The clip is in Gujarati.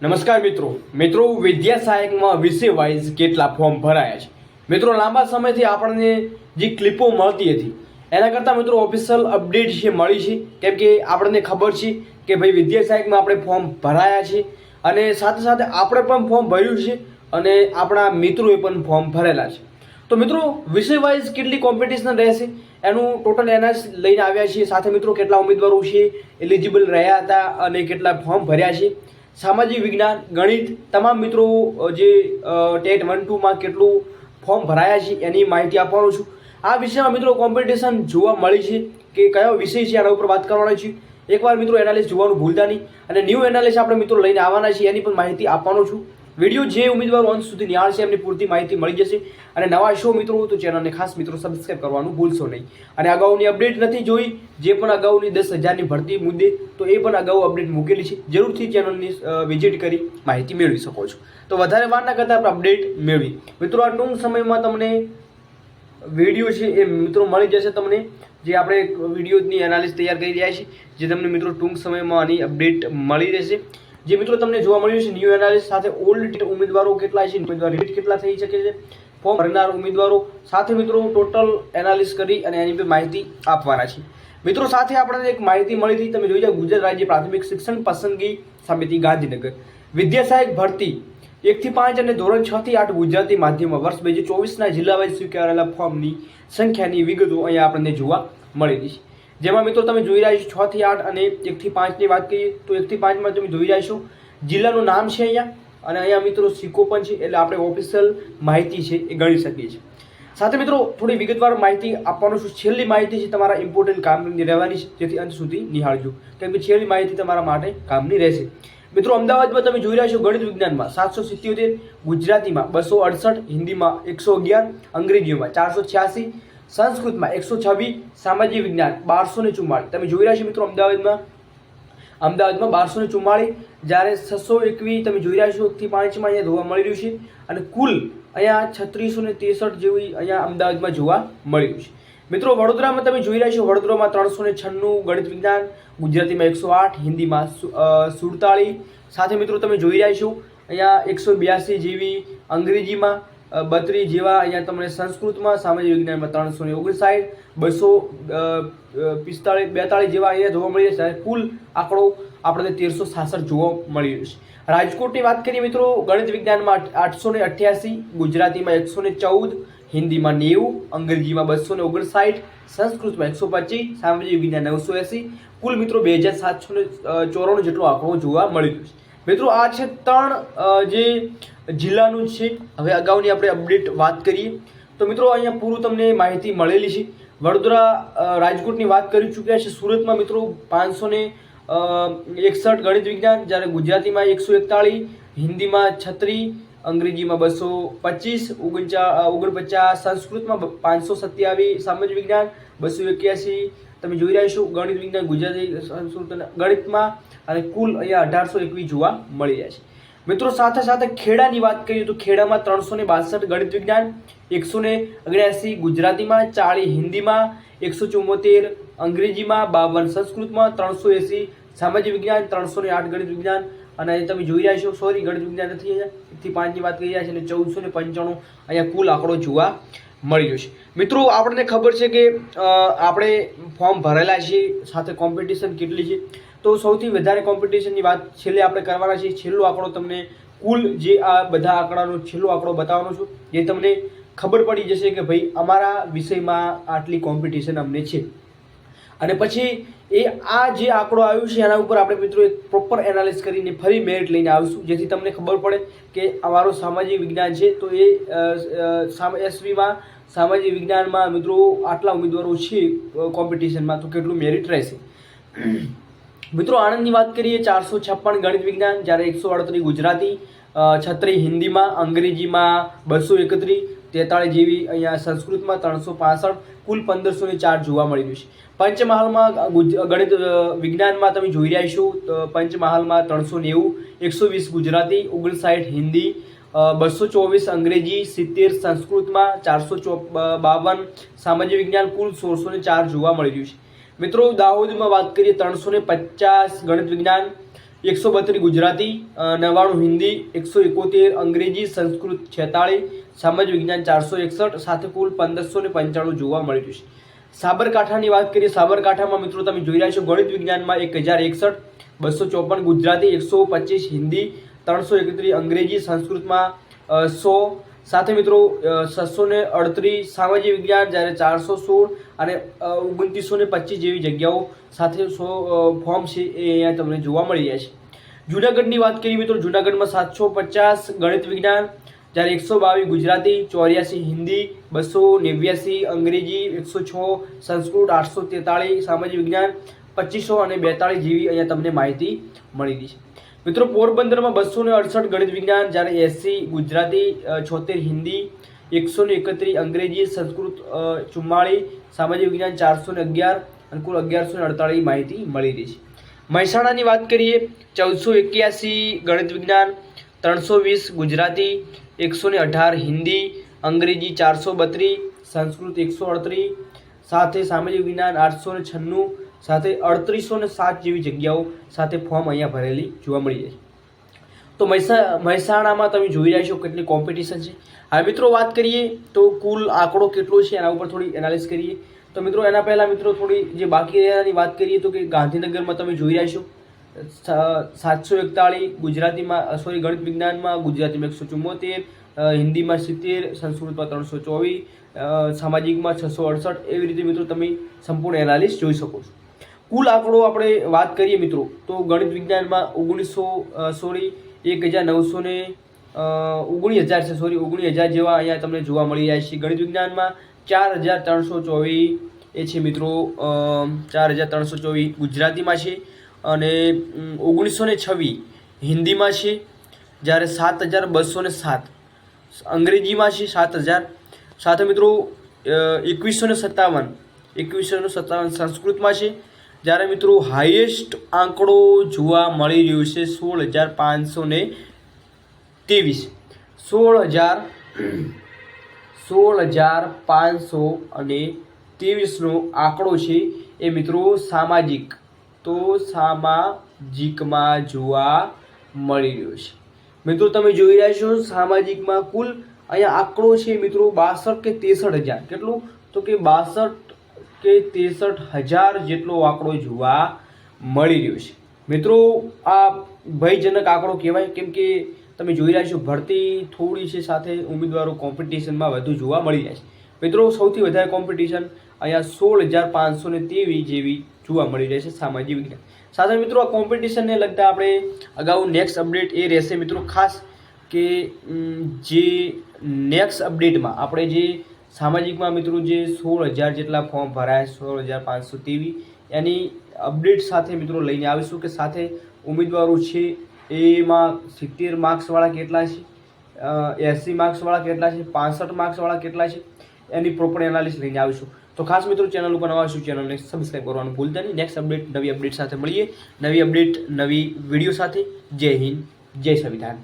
નમસ્કાર મિત્રો વિદ્યા સહાયકમાં વિષય વાઇઝ કેટલા ફોર્મ ભરાયા છે મિત્રો લાંબા સમયથી આપણને જે ક્લિપો મળતી હતી એના કરતાં મિત્રો ઓફિશિયલ અપડેટ છે મળી છે કેમ કે આપણને ખબર છે કે ભાઈ વિદ્યા સહાયકમાં આપણે ફોર્મ ભરાયા છે અને સાથે સાથે આપણે પણ ફોર્મ ભર્યું છે અને આપણા મિત્રોએ પણ ફોર્મ ભરેલા છે તો મિત્રો વિષય વાઇઝ કેટલી કોમ્પિટિશન રહેશે એનું ટોટલ એનાલિસિસ લઈને આવ્યા છીએ સાથે મિત્રો કેટલા ઉમેદવારો છે એલિજિબલ રહ્યા હતા અને કેટલા ફોર્મ ભર્યા છે સામાજિક વિજ્ઞાન ગણિત તમામ મિત્રો જે ટેટ 1-2માં કેટલું ફોર્મ ભરાયા છે એની માહિતી આપવાનો છું આ વિષયમાં મિત્રો કોમ્પિટિશન જોવા મળી છે કે કયો વિષય છે એના ઉપર વાત કરવાનો છે એકવાર મિત્રો એનાલિસિસ જોવાનું ભૂલતા નહીં અને ન્યૂ એનાલિસિસ આપણે મિત્રો લઈને આવવાના છીએ એની પણ માહિતી આપવાનો છું વિડીયો જે ઉમેદવારો અંત સુધી નિહાળશે એમની પૂરતી માહિતી મળી જશે અને નવા શો મિત્રો તો ચેનલને ખાસ મિત્રો સબસ્ક્રાઇબ કરવાનું ભૂલશો નહીં અને અગાઉની અપડેટ નથી જોઈ જે પણ અગાઉની 10,000ની ભરતી મુદ્દે તો એ પણ અગાઉ અપડેટ મૂકેલી છે જરૂરથી ચેનલની વિઝિટ કરી માહિતી મેળવી શકો છો તો વધારે વાર ના કરતાં આપણે અપડેટ મેળવી મિત્રો આ ટૂંક સમયમાં તમને વિડીયો છે એ મિત્રો મળી જશે તમને જે આપણે વિડીયોની એનાલિસિસ તૈયાર કરી રહ્યા છીએ જે તમને મિત્રો ટૂંક સમયમાં આની અપડેટ મળી રહેશે જે મિત્રો તમને જોવા મળ્યું છે ન્યૂ એનાલિસિસ સાથે ઓલ્ડ ઉમેદવારો કેટલા છે ઉમેદવાર રિપીટ કેટલા થઈ શકે છે ફોર્મ ભરનાર ઉમેદવારો સાથે મિત્રો ટોટલ એનાલિસિસ કરી અને એની પર માહિતી આપવાના છે મિત્રો સાથે આપણને એક માહિતી મળી હતી તમે જોઈ જાઓ ગુજરાત રાજ્ય પ્રાથમિક શિક્ષણ પસંદગી સમિતિ ગાંધીનગર વિદ્યા સહાયક ભરતી 1 થી 5 અને ધોરણ 6 થી 8 ગુજરાતી માધ્યમમાં વર્ષ 2024ના જિલ્લા વાઇઝ સ્વીકારેલા ફોર્મની સંખ્યાની વિગતો અહીંયા આપણને જોવા મળી છે જેમાં મિત્રો તમે જોઈ રહ્યા છો 6 થી 8 અને 1 થી 5ની વાત કરીએ તો 1 થી 5માં તમે જોઈ રહ્યા છો જિલ્લાનું નામ છે અહીંયા અને અહીંયા મિત્રો સિક્કો પણ છે એટલે આપણે ઓફિશિયલ માહિતી છે એ ગણી શકીએ છીએ સાથે મિત્રો થોડી વિગતવાર માહિતી આપવાનું છું છેલ્લી માહિતી છે તમારા ઇમ્પોર્ટન્ટ કામની રહેવાની છે જેથી અંત સુધી નિહાળજો કેમ કે છેલ્લી માહિતી તમારા માટે કામની રહેશે મિત્રો અમદાવાદમાં તમે જોઈ રહ્યા છો ગણિત વિજ્ઞાનમાં 777 ગુજરાતીમાં 268 હિન્દીમાં 111 અંગ્રેજીમાં 486 સંસ્કૃતમાં 126 સામાજિક વિજ્ઞાન 1244 તમે જોઈ રહ્યા છો મિત્રો અમદાવાદમાં 1244 જ્યારે 621 તમે જોઈ રહ્યા છો 1 થી 5માં અહીંયા જોવા મળી રહ્યું છે અને કુલ અહીંયા 3663 જેવી અહીંયા અમદાવાદમાં જોવા મળી રહ્યું છે મિત્રો વડોદરામાં તમે જોઈ રહ્યા છો વડોદરામાં 396 ગણિત વિજ્ઞાન ગુજરાતીમાં 108 હિન્દીમાં 47 સાથે મિત્રો તમે જોઈ રહ્યા છો અહીંયા 182 જેવી અંગ્રેજીમાં 32 જેવા અહીંયા તમને સંસ્કૃતમાં સામાજિક વિજ્ઞાનમાં 359 245 જેવા અહીંયા જોવા મળી છે કુલ આંકડો આપણે 1366 જોવા મળી રહ્યો છે રાજકોટની વાત કરીએ મિત્રો ગણિત વિજ્ઞાનમાં 888 ગુજરાતીમાં 114 હિન્દીમાં 90 અંગ્રેજીમાં 259 સંસ્કૃતમાં 125 સામાજિક વિજ્ઞાન 980 કુલ મિત્રો 2794 જેટલો આંકડો જોવા મળી રહ્યો છે મિત્રો આ છે 3 જે જિલ્લાનું છે હવે અગાઉની આપણે અપડેટ વાત કરીએ તો મિત્રો અહીંયા પૂરું તમને માહિતી મળેલી છે વડોદરા રાજકોટની વાત કરી ચૂક્યા છે સુરતમાં મિત્રો 561 ગણિત વિજ્ઞાન જ્યારે ગુજરાતીમાં 141 હિન્દીમાં 36 અંગ્રેજીમાં 225 49 સંસ્કૃતમાં 527 સામાજિક વિજ્ઞાન 281 તમે જોઈ રહ્યા છો ગણિત વિજ્ઞાન ગુજરાતી સંસ્કૃત ગણિતમાં અને કુલ અહીંયા 1821 જોવા મળી રહ્યા છે મિત્રો સાથે સાથે ખેડાની વાત કરીએ તો ખેડામાં 362 ગણિત વિજ્ઞાન 179 ગુજરાતીમાં 40 હિન્દીમાં 174 અંગ્રેજીમાં 52 સંસ્કૃતમાં 380 સામાજિક વિજ્ઞાન 308 ગણિત વિજ્ઞાન અને તમે જોઈ રહ્યા છો સોરી ગણિત વિજ્ઞાન નથી અહીંયા 1 થી 5ની વાત કરી રહ્યા છે અને 1495 અહીંયા કુલ આંકડો જોવા મળી રહ્યો છે મિત્રો આપણને ખબર છે કે આપણે ફોર્મ ભરેલા છે સાથે કોમ્પિટિશન કેટલી છે તો સૌથી વધારે કોમ્પિટિશનની વાત છેલ્લે આપણે કરવાના છીએ છેલ્લો આંકડો તમને કુલ જે આ બધા આંકડાનો છેલ્લો આંકડો બતાવવાનો છું જે તમને ખબર પડી જશે કે ભાઈ અમારા વિષયમાં આટલી કોમ્પિટિશન અમને છે અને પછી એ આ જે આંકડો આવ્યો છે એના ઉપર આપણે મિત્રો એક પ્રોપર એનાલિસિસ કરીને ફરી મેરિટ લઈને આવીશું જેથી તમને ખબર પડે કે અમારો સામાજિક વિજ્ઞાન છે તો એ એસવીમાં સામાજિક વિજ્ઞાનમાં મિત્રો આટલા ઉમેદવારો છે કોમ્પિટિશનમાં તો કેટલું મેરિટ રહેશે મિત્રો આણંદની વાત કરીએ 456 ગણિત વિજ્ઞાન જ્યારે 138 ગુજરાતી 36 હિન્દીમાં અંગ્રેજીમાં 231 43 જેવી અહીંયા સંસ્કૃતમાં 365 કુલ 1504 જોવા મળી રહ્યું છે પંચમહાલમાં ગણિત વિજ્ઞાનમાં તમે જોઈ રહ્યા છો પંચમહાલમાં 390 120 ગુજરાતી 59 હિન્દી 224 અંગ્રેજી 70 સંસ્કૃતમાં 452 સામાજિક વિજ્ઞાન કુલ 1604 જોવા મળી રહ્યું છે મિત્રો દાહોદમાં વાત કરીએ 350 ગણિત વિજ્ઞાન 132 ગુજરાતી, 99 હિન્દી, 171 અંગ્રેજી, સંસ્કૃત 46, સામાજિક વિજ્ઞાન 461, સાથે કુલ 1595 જોવા મળી રહ્યું છે. સાબરકાંઠાની વાત કરીએ, સાબરકાંઠામાં મિત્રો તમે જોઈ રહ્યા છો ગણિત વિજ્ઞાનમાં 1061, 254 ગુજરાતી, 125 હિન્દી, 331 અંગ્રેજી, સંસ્કૃતમાં 100, સાથે મિત્રો 638 સામાજિક વિજ્ઞાન, જ્યારે 416 અને 2925 જેવી જગ્યાઓ સાથે 100 ફોર્મ છે એ અહીંયા તમને જોવા મળી રહ્યા છે. જુનાગઢની વાત કરીએ મિત્રો, જુનાગઢમાં 750 ગણિત વિજ્ઞાન, જ્યારે 122 ગુજરાતી, 84 હિન્દી, 289 અંગ્રેજી, 106 સંસ્કૃત, 843 સામાજિક વિજ્ઞાન, 2500 અને 42 જેવી અહીંયા તમને માહિતી મળી રહી છે. મિત્રો પોરબંદરમાં 268 ગણિત વિજ્ઞાન, જ્યારે 80 ગુજરાતી, 76 હિન્દી, 131 અંગ્રેજી, સંસ્કૃત 44, સામાજિક વિજ્ઞાન 411 અને કુલ 1148 માહિતી મળી રહી છે. મહેસાણાની વાત કરીએ, 1481 ગણિત વિજ્ઞાન, 320 ગુજરાતી, 118 હિન્દી, અંગ્રેજી 432, સંસ્કૃત 138, સાથે સામાજિક વિજ્ઞાન 896, સાથે 3807 જેવી જગ્યાઓ સાથે ફોર્મ અહીંયા ભરેલી જોવા મળી જાય છે. તો મહેસાણામાં તમે જોઈ રહ્યા છો કેટલી કોમ્પિટિશન છે. હવે મિત્રો વાત કરીએ તો કુલ આંકડો કેટલો છે એના ઉપર થોડી એનાલિસ કરીએ. તો મિત્રો એના પહેલાં મિત્રો થોડી જે બાકી રહ્યાની વાત કરીએ તો કે ગાંધીનગરમાં તમે જોઈ રહ્યા છો 741 ગુજરાતીમાં, સોરી ગણિત વિજ્ઞાનમાં, ગુજરાતીમાં 174, હિન્દીમાં 70, સંસ્કૃતમાં 324, સામાજિકમાં 668, એવી રીતે મિત્રો તમે સંપૂર્ણ એનાલિસ જોઈ શકો છો. કુલ આંકડો આપણે વાત કરીએ મિત્રો તો ગણિત વિજ્ઞાનમાં 19,000 જેવા અહીંયા તમને જોવા મળી જાય છે. ગણિત વિજ્ઞાનમાં 4,324 એ છે મિત્રો, 4,324 ગુજરાતીમાં છે અને 1926 હિન્દીમાં છે, જ્યારે 7,207 અંગ્રેજીમાં છે, 7,000, સાથે મિત્રો 2157 સંસ્કૃતમાં છે, જ્યારે મિત્રો હાઈએસ્ટ આંકડો જોવા મળી રહ્યો છે 16,523, 16,523નો આંકડો છે એ મિત્રો સામાજિક, તો સામાજિકમાં જોવા મળી રહ્યો છે. મિત્રો તમે જોઈ રહ્યા છો સામાજિકમાં કુલ અહીંયા આંકડો છે મિત્રો 62 કે 63,000, કેટલું તો કે 62 કે 63,000 જેટલો આંકડો જોવા મળી રહ્યો છે. મિત્રો આ ભયજનક આંકડો કહેવાય, કેમ કે તમે જોઈ રહ્યા છો ભરતી થોડી છે, સાથે ઉમેદવારો કોમ્પિટિશનમાં વધુ જોવા મળી રહ્યા છે. મિત્રો સૌથી વધારે કોમ્પિટિશન અહીંયા 16,523 જેવી જોવા મળી રહી છે સામાજિક વિજ્ઞાન. સાથે મિત્રો આ કોમ્પિટિશનને લગતા આપણે અગાઉ નેક્સ્ટ અપડેટ એ રહેશે મિત્રો ખાસ કે જે નેક્સ્ટ અપડેટમાં આપણે જે સામાજિકમાં મિત્રો જે 16,000 જેટલા ફોર્મ ભરાય, 16,523 એની અપડેટ સાથે મિત્રો લઈને આવીશું કે સાથે ઉમેદવારો છે એમાં 70 માર્ક્સવાળા કેટલા છે, 80 માર્ક્સવાળા કેટલા છે, 65 માર્ક્સવાળા કેટલા છે, એની પ્રોપર એનાલિસ લઈને આવીશું. તો ખાસ મિત્રો ચેનલ ઉપર નવા છો ચેનલને સબસ્ક્રાઈબ કરવાનું ભૂલતા નહીં. નેક્સ્ટ અપડેટ નવી અપડેટ સાથે મળીએ, નવી અપડેટ નવી વિડીયો સાથે. જય હિન્દ, જય સંવિધાન.